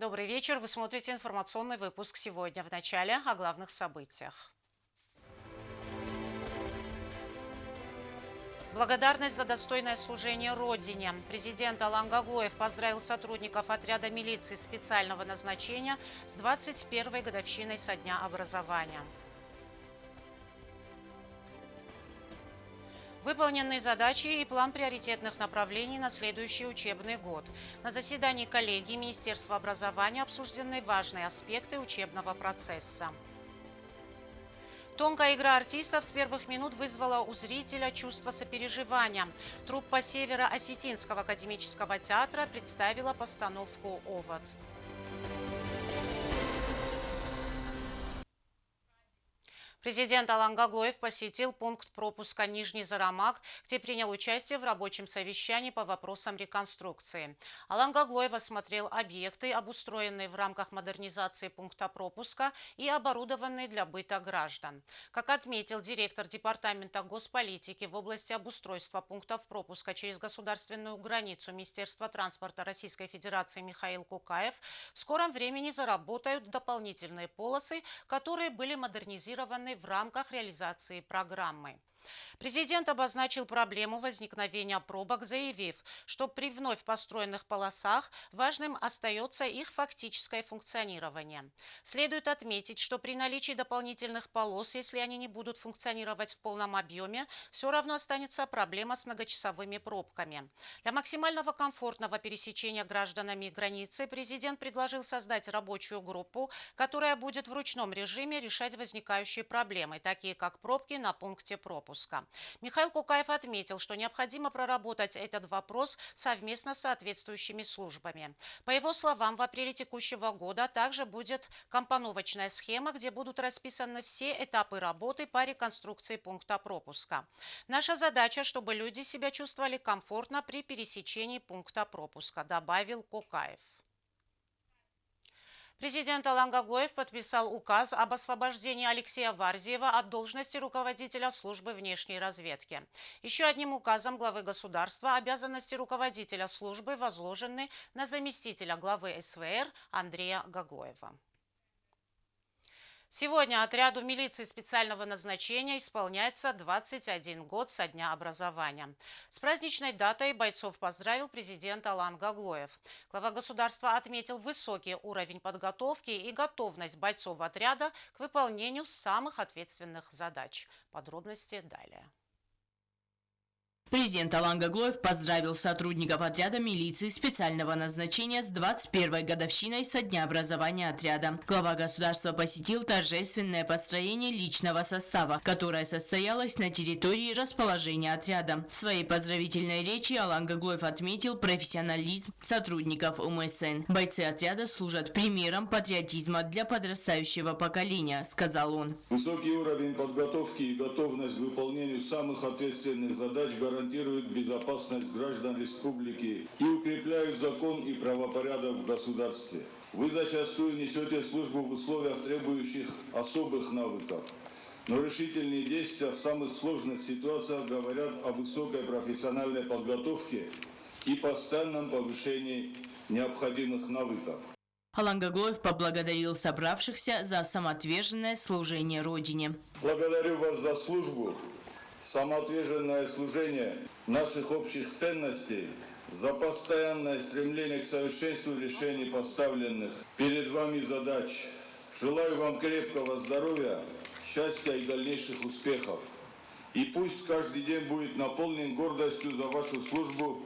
Добрый вечер. Вы смотрите информационный выпуск сегодня. В начале о главных событиях. Благодарность за достойное служение Родине. Президент Алан Гаглоев поздравил сотрудников отряда милиции специального назначения с 21-й годовщиной со дня образования. Выполнены задачи и план приоритетных направлений на следующий учебный год. На заседании коллегии Министерства образования обсуждены важные аспекты учебного процесса. Тонкая игра артистов с первых минут вызвала у зрителя чувство сопереживания. Труппа Северо-Осетинского академического театра представила постановку «Овод». Президент Алан Гаглоев посетил пункт пропуска Нижний Зарамак, где принял участие в рабочем совещании по вопросам реконструкции. Алан Гаглоев осмотрел объекты, обустроенные в рамках модернизации пункта пропуска и оборудованные для быта граждан. Как отметил директор Департамента госполитики в области обустройства пунктов пропуска через государственную границу Министерства транспорта Российской Федерации Михаил Кукаев, в скором времени заработают дополнительные полосы, которые были модернизированы в рамках реализации программы. Президент обозначил проблему возникновения пробок, заявив, что при вновь построенных полосах важным остается их фактическое функционирование. Следует отметить, что при наличии дополнительных полос, если они не будут функционировать в полном объеме, все равно останется проблема с многочасовыми пробками. Для максимального комфортного пересечения гражданами границы президент предложил создать рабочую группу, которая будет в ручном режиме решать возникающие проблемы, такие как пробки на пункте пропуска. Михаил Кукаев отметил, что необходимо проработать этот вопрос совместно с соответствующими службами. По его словам, в апреле текущего года также будет компоновочная схема, где будут расписаны все этапы работы по реконструкции пункта пропуска. Наша задача, чтобы люди себя чувствовали комфортно при пересечении пункта пропуска, добавил Кукаев. Президент Алан Гаглоев подписал указ об освобождении Алексея Варзиева от должности руководителя службы внешней разведки. Еще одним указом главы государства обязанности руководителя службы возложены на заместителя главы СВР Андрея Гаглоева. Сегодня отряду милиции специального назначения исполняется 21 год со дня образования. С праздничной датой бойцов поздравил президент Алан Гаглоев. Глава государства отметил высокий уровень подготовки и готовность бойцов отряда к выполнению самых ответственных задач. Подробности далее. Президент Алан Гаглоев поздравил сотрудников отряда милиции специального назначения с 21-й годовщиной со дня образования отряда. Глава государства посетил торжественное построение личного состава, которое состоялось на территории расположения отряда. В своей поздравительной речи Алан Гаглоев отметил профессионализм сотрудников УМСН. Бойцы отряда служат примером патриотизма для подрастающего поколения, сказал он. Высокий уровень подготовки и готовность к выполнению самых ответственных задач гарантируют безопасность граждан республики и укрепляют закон и правопорядок в государстве. Вы зачастую несете службу в условиях, требующих особых навыков. Но решительные действия в самых сложных ситуациях говорят о высокой профессиональной подготовке и постоянном повышении необходимых навыков. Алан Гаглоев поблагодарил собравшихся за самоотверженное служение Родине. Благодарю вас за службу, самоотверженное служение наших общих ценностей, за постоянное стремление к совершенству решений поставленных перед вами задач. Желаю вам крепкого здоровья, счастья и дальнейших успехов. И пусть каждый день будет наполнен гордостью за вашу службу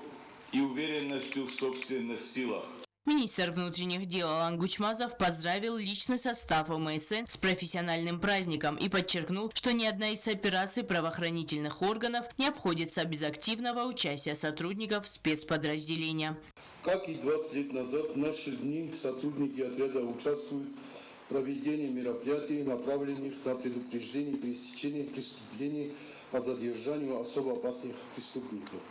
и уверенностью в собственных силах. Министр внутренних дел Алан Гучмазов поздравил личный состав ОМСН с профессиональным праздником и подчеркнул, что ни одна из операций правоохранительных органов не обходится без активного участия сотрудников спецподразделения. Как и 20 лет назад, в наши дни сотрудники отряда участвуют в проведении мероприятий, направленных на предупреждение и пресечение преступлений по задержанию особо опасных преступников.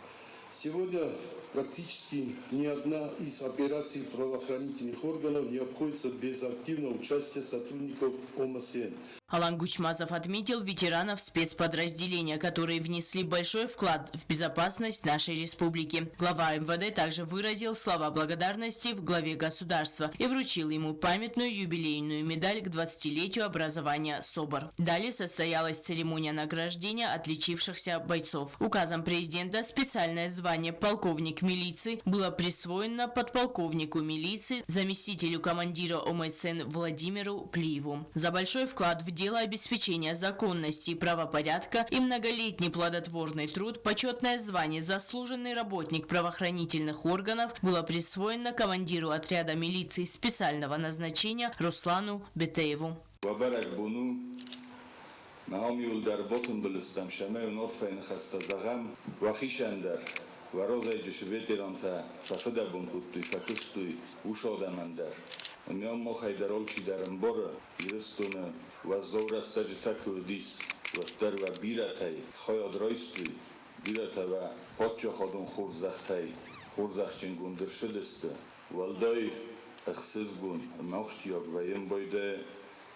Сегодня практически ни одна из операций правоохранительных органов не обходится без активного участия сотрудников ОМСН. Алан Гучмазов отметил ветеранов спецподразделения, которые внесли большой вклад в безопасность нашей республики. Глава МВД также выразил слова благодарности в главе государства и вручил ему памятную юбилейную медаль к 20-летию образования СОБР. Далее состоялась церемония награждения отличившихся бойцов. Указом президента специальное звание полковник милиции было присвоено подполковнику милиции, заместителю командира ОМСН Владимиру Плиеву. За большой вклад в дело обеспечения законности и правопорядка и многолетний плодотворный труд почетное звание «Заслуженный работник правоохранительных органов» было присвоено командиру отряда милиции специального назначения Руслану Бетееву. Неом хайдаровчи дарамбора ирстуна вазоврастади такудис вастарва биратай хойодройстуй биратава потчо ходун хурзахтай хурзахчин гундыршыдысты валдай ахсызгун махчиог ваем бойде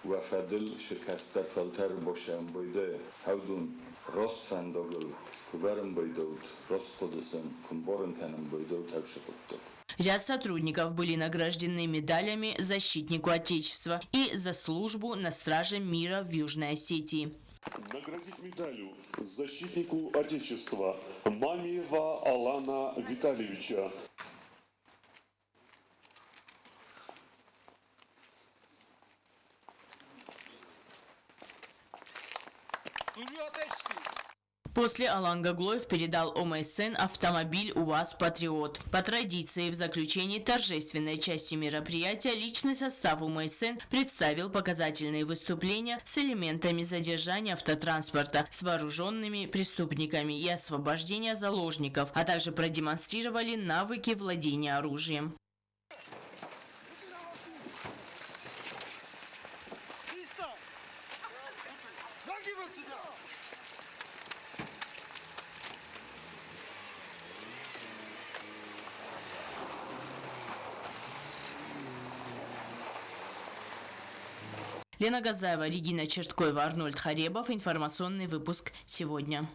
вафадыл шикастар фалтар бошам бойде хавдун рост фандогыл кубарым бойдоут рост ходысын кумборын каным бойдоут тавшыкуттук. Ряд сотрудников были награждены медалями «Защитнику Отечества» и за службу на страже мира в Южной Осетии. Наградить медалью «Защитнику Отечества» Мамиева Алана Витальевича. После Алан Гаглоев передал ОМСН автомобиль УАЗ «Патриот». По традиции, в заключении торжественной части мероприятия личный состав ОМСН представил показательные выступления с элементами задержания автотранспорта с вооруженными преступниками и освобождения заложников, а также продемонстрировали навыки владения оружием. Лена Газаева, Регина Черткоева, Арнольд Харебов. Информационный выпуск сегодня.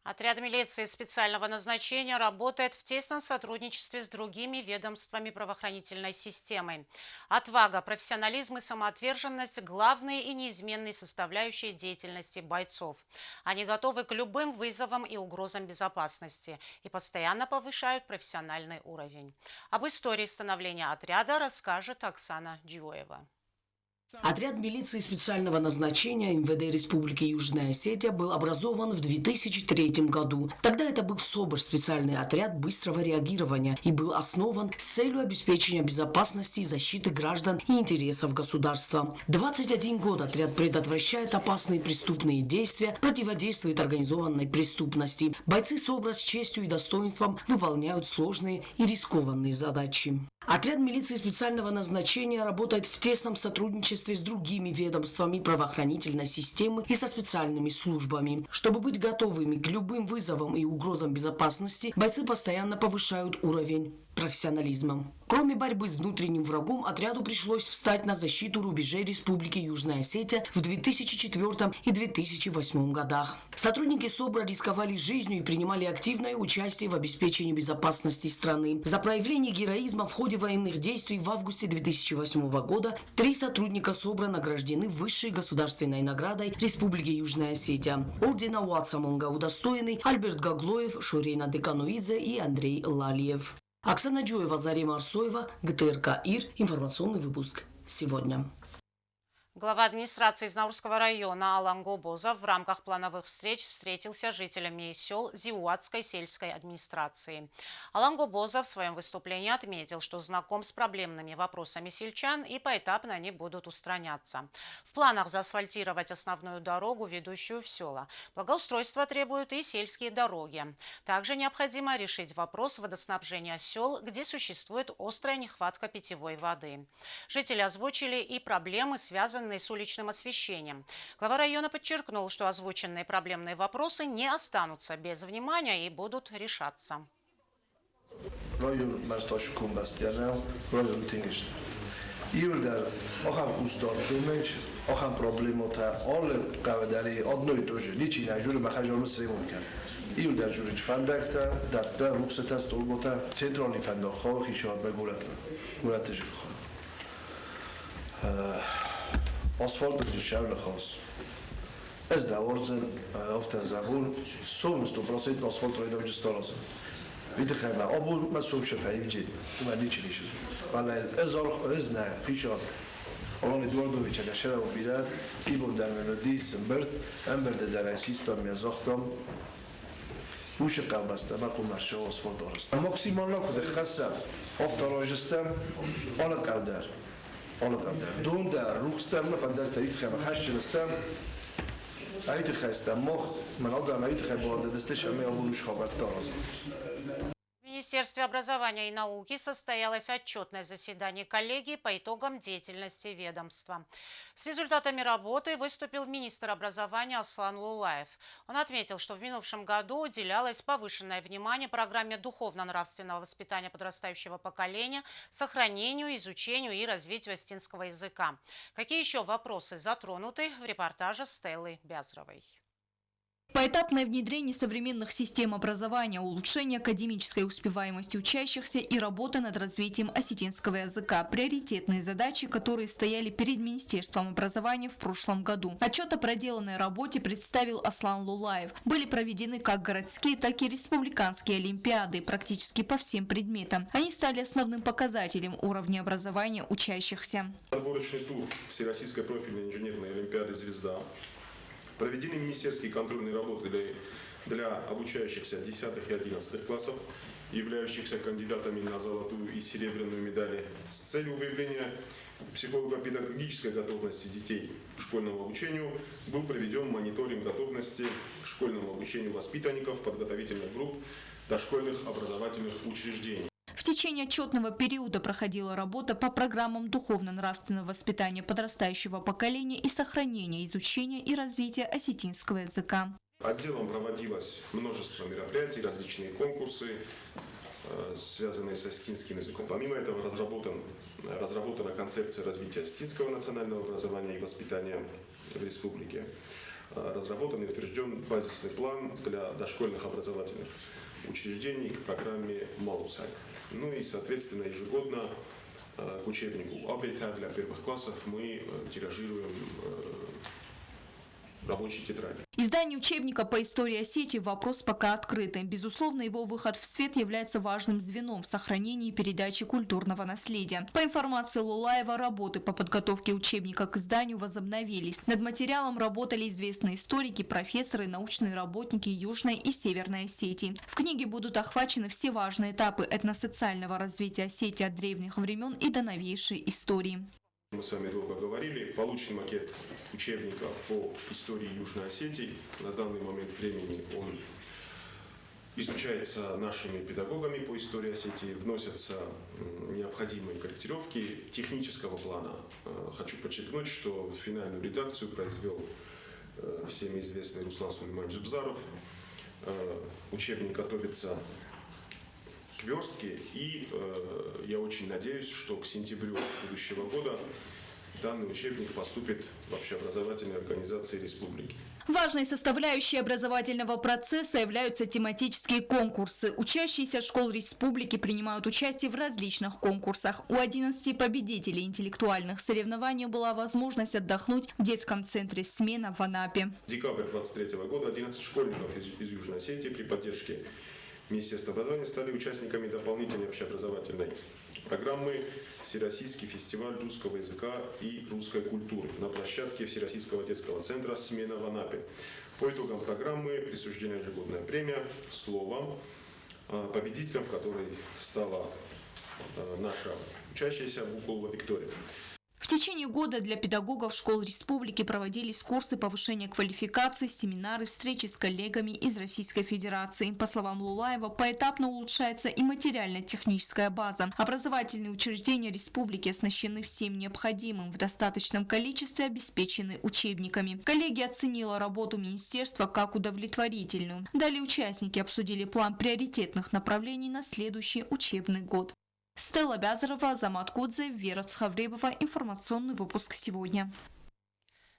Отряд милиции специального назначения работает в тесном сотрудничестве с другими ведомствами правоохранительной системы. Отвага, профессионализм и самоотверженность – главные и неизменные составляющие деятельности бойцов. Они готовы к любым вызовам и угрозам безопасности и постоянно повышают профессиональный уровень. Об истории становления отряда расскажет Оксана Джиоева. Отряд милиции специального назначения МВД Республики Южная Осетия был образован в 2003 году. Тогда это был СОБР, специальный отряд быстрого реагирования, и был основан с целью обеспечения безопасности и защиты граждан и интересов государства. 21 год отряд предотвращает опасные преступные действия, противодействует организованной преступности. Бойцы СОБРа с честью и достоинством выполняют сложные и рискованные задачи. Отряд милиции специального назначения работает в тесном сотрудничестве с другими ведомствами правоохранительной системы и со специальными службами. Чтобы быть готовыми к любым вызовам и угрозам безопасности, бойцы постоянно повышают уровень профессионализма. Кроме борьбы с внутренним врагом, отряду пришлось встать на защиту рубежей Республики Южная Осетия в 2004 и 2008 годах. Сотрудники СОБРа рисковали жизнью и принимали активное участие в обеспечении безопасности страны. За проявление героизма в ходе военных действий в августе 2008 года 3 сотрудника СОБРа награждены высшей государственной наградой Республики Южная Осетия. Ордена Уатсамонга удостоены Альберт Гаглоев, Шурейна Декануидзе и Андрей Лалиев. Оксана Джоева, Зарема Арсоева, ГТРК ИР. Информационный выпуск сегодня. Глава администрации Знаурского района Алан Гобозов в рамках плановых встреч встретился с жителями сел Зиуатской сельской администрации. Алан Гобозов в своем выступлении отметил, что знаком с проблемными вопросами сельчан и поэтапно они будут устраняться. В планах заасфальтировать основную дорогу, ведущую в села. Благоустройство требуют и сельские дороги. Также необходимо решить вопрос водоснабжения сел, где существует острая нехватка питьевой воды. Жители озвучили и проблемы, связанные связанные с уличным освещением. Глава района подчеркнул, что озвученные проблемные вопросы не останутся без внимания и будут решаться. Rajon mástos kumbastianel, rajon tingest. Iuldar, aham ustar dumej, aham problemota, alle kavedali adnoi toje, ličina juri mahajor muslimon kan. Iuldar juri fandakta, datda ruxeta stolbota, centrali fandakha, khishar beguratna. Guratej kha. Asfalt bejshawle khas. Ez da orzen afta zabun, 100% asfalt roida bejstalazen. بيتخيل أبو ما سوم شفاي بيجي وما نيجي ليش ولا الأزر إزنا بيشار الله ندور دو بيجي على شراء وبلاد يبون در مندي سنبرد أمبرد در سيستم يزاختم وش قابست ما كل مرشة أصفر درست ماكسيمال لا كده خاصة أفضل راجستم على قدر دون در روستم ما فندر تريد خم خش نستم أيد خاستم مخ من أقدر أيد خبار دستش أمي أبو مش خبر تارز В Министерстве образования и науки состоялось отчетное заседание коллегии по итогам деятельности ведомства. С результатами работы выступил министр образования Аслан Лулаев. Он отметил, что в минувшем году уделялось повышенное внимание программе духовно-нравственного воспитания подрастающего поколения, сохранению, изучению и развитию астинского языка. Какие еще вопросы затронуты в репортаже Стеллы Бязровой? Поэтапное внедрение современных систем образования, улучшение академической успеваемости учащихся и работа над развитием осетинского языка – приоритетные задачи, которые стояли перед Министерством образования в прошлом году. Отчет о проделанной работе представил Аслан Лулаев. Были проведены как городские, так и республиканские олимпиады практически по всем предметам. Они стали основным показателем уровня образования учащихся. Отборочный тур Всероссийской профильной инженерной олимпиады «Звезда». Проведены министерские контрольные работы для обучающихся 10 и 11 классов, являющихся кандидатами на золотую и серебряную медали, с целью выявления психолого-педагогической готовности детей к школьному обучению был проведен мониторинг готовности к школьному обучению воспитанников подготовительных групп дошкольных образовательных учреждений. В течение отчетного периода проходила работа по программам духовно-нравственного воспитания подрастающего поколения и сохранения, изучения и развития осетинского языка. Отделом проводилось множество мероприятий, различные конкурсы, связанные с осетинским языком. Помимо этого разработана концепция развития осетинского национального образования и воспитания в республике. Разработан и утвержден базисный план для дошкольных образовательных учреждений к программе «Малусак». Ну и, соответственно, ежегодно к учебнику АБК для первых классов мы тиражируем рабочие тетради. Издание учебника по истории Осетии вопрос пока открытый. Безусловно, его выход в свет является важным звеном в сохранении и передаче культурного наследия. По информации Лулаева, работы по подготовке учебника к изданию возобновились. Над материалом работали известные историки, профессоры, научные работники Южной и Северной Осетии. В книге будут охвачены все важные этапы этносоциального развития Осетии от древних времен и до новейшей истории. Мы с вами долго говорили, получен макет учебника по истории Южной Осетии. На данный момент времени он изучается нашими педагогами по истории Осетии, вносятся необходимые корректировки технического плана. Хочу подчеркнуть, что финальную редакцию произвел всем известный Руслан Сулейманович Бзаров. Учебник готовится к верстке, и я очень надеюсь, что к сентябрю будущего года данный учебник поступит в общеобразовательные организации республики. Важной составляющей образовательного процесса являются тематические конкурсы. Учащиеся школ республики принимают участие в различных конкурсах. У 11 победителей интеллектуальных соревнований была возможность отдохнуть в детском центре «Смена» в Анапе. Декабрь 2023 года 11 школьников из Южной Осетии при поддержке Министерства образования стали участниками дополнительной общеобразовательной программы «Всероссийский фестиваль русского языка и русской культуры» на площадке Всероссийского детского центра «Смена» в Анапе. По итогам программы присуждена ежегодная премия «Слово», победителем в которой стала наша учащаяся Букулова Виктория. В течение года для педагогов школ республики проводились курсы повышения квалификации, семинары, встречи с коллегами из Российской Федерации. По словам Лулаева, поэтапно улучшается и материально-техническая база. Образовательные учреждения республики оснащены всем необходимым, в достаточном количестве обеспечены учебниками. Коллегия оценила работу министерства как удовлетворительную. Далее участники обсудили план приоритетных направлений на следующий учебный год. Стелла Бязарова, Азамат Кудзе, Вера Цхавребова. Информационный выпуск сегодня.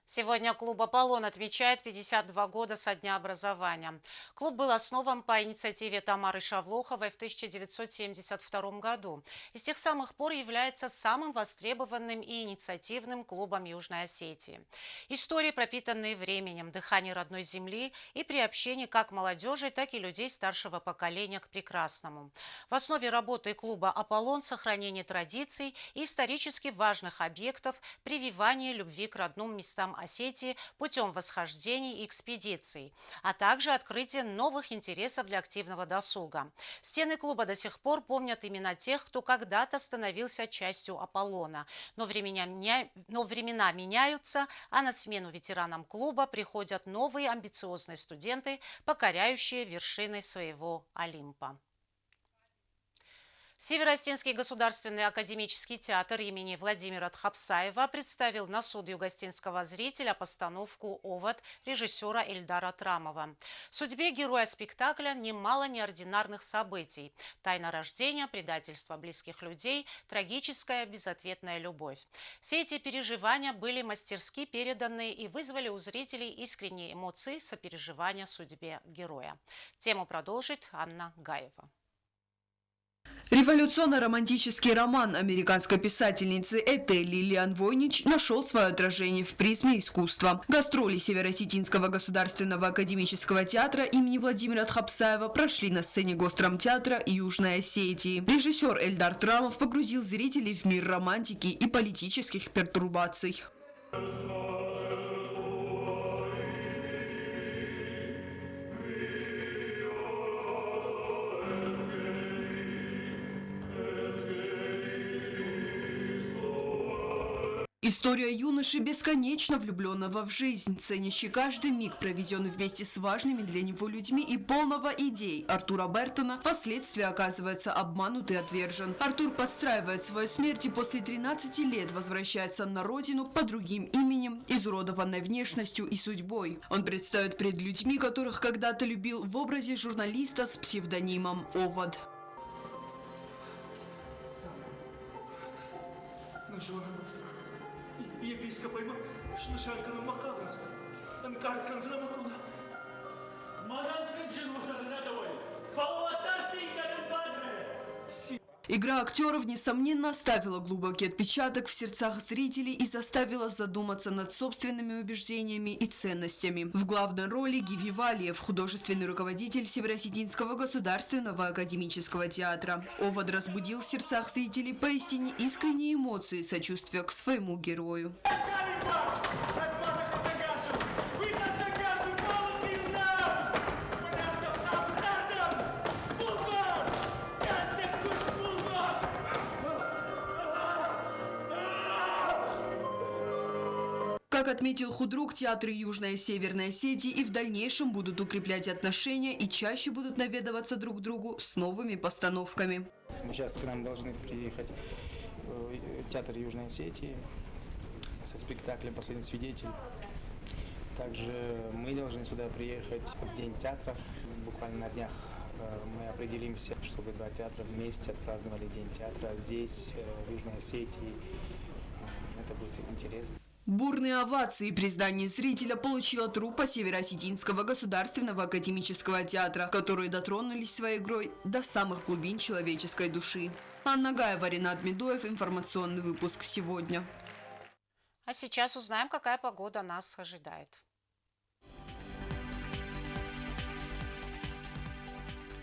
Сегодня клуб «Аполлон» отмечает 52 года со дня образования. Клуб был основан по инициативе Тамары Шавлоховой в 1972 году и с тех самых пор является самым востребованным и инициативным клубом Южной Осетии. Истории, пропитанные временем, дыхание родной земли и приобщение как молодежи, так и людей старшего поколения к прекрасному. В основе работы клуба «Аполлон» сохранение традиций и исторически важных объектов, прививание любви к родным местам Осетии путем восхождений и экспедиций, а также открытие новых интересов для активного досуга. Стены клуба до сих пор помнят имена тех, кто когда-то становился частью Аполлона. Но времена меняются, а на смену ветеранам клуба приходят новые амбициозные студенты, покоряющие вершины своего Олимпа. Северо-Осетинский государственный академический театр имени Владимира Тхапсаева представил на суд югостинского зрителя постановку «Овод» режиссера Эльдара Трамова. В судьбе героя спектакля немало неординарных событий. Тайна рождения, предательство близких людей, трагическая безответная любовь. Все эти переживания были мастерски переданы и вызвали у зрителей искренние эмоции сопереживания судьбе героя. Тему продолжит Анна Гаева. Революционно-романтический роман американской писательницы Этель Лилиан Войнич нашел свое отражение в призме искусства. Гастроли Северо-Осетинского государственного академического театра имени Владимира Тхапсаева прошли на сцене Госдрамтеатра Южной Осетии. Режиссер Эльдар Трамов погрузил зрителей в мир романтики и политических пертурбаций. История юноши, бесконечно влюбленного в жизнь, ценящий каждый миг, проведенный вместе с важными для него людьми и полного идей. Артура Бертона впоследствии оказывается обманут и отвержен. Артур подстраивает свою смерть и после 13 лет возвращается на родину под другим именем, изуродованной внешностью и судьбой. Он предстает пред людьми, которых когда-то любил, в образе журналиста с псевдонимом Овод. Епископом Шнушанканом Макаванс, Анкарт Канзрамакуна. Мадам Кынчин Мусарнадовой, Фалуатарси и Кадамбадре. Игра актеров, несомненно, оставила глубокий отпечаток в сердцах зрителей и заставила задуматься над собственными убеждениями и ценностями. В главной роли Гиви Валиев, художественный руководитель Северо-Осетинского государственного академического театра. Овод разбудил в сердцах зрителей поистине искренние эмоции сочувствия к своему герою. Как отметил худрук, театры Южной и Северной Осетии и в дальнейшем будут укреплять отношения и чаще будут наведываться друг к другу с новыми постановками. Сейчас к нам должны приехать театр Южной Осетии со спектаклем «Последний свидетель». Также мы должны сюда приехать в День театра. Буквально на днях мы определимся, чтобы два театра вместе отпраздновали День театра здесь, в Южной Осетии. Это будет интересно. Бурные овации и признание зрителя получила труппа Северо-Осетинского государственного академического театра, которые дотронулись своей игрой до самых глубин человеческой души. Анна Гаева, Ренат Медоев. Информационный выпуск сегодня. А сейчас узнаем, какая погода нас ожидает.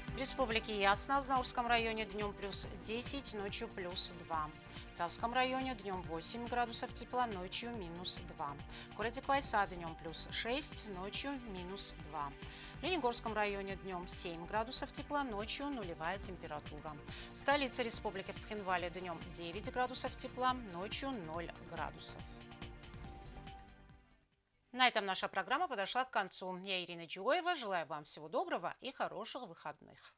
В республике ясно, в Знаурском районе днем плюс 10, ночью плюс 2. В Цавском районе днем 8 градусов тепла, ночью минус 2. В городе Квайса днем плюс 6, ночью минус 2. В Ленигорском районе днем 7 градусов тепла, ночью нулевая температура. В столице республики в Цхинвале днем 9 градусов тепла, ночью 0 градусов. На этом наша программа подошла к концу. Я Ирина Джуева. Желаю вам всего доброго и хороших выходных.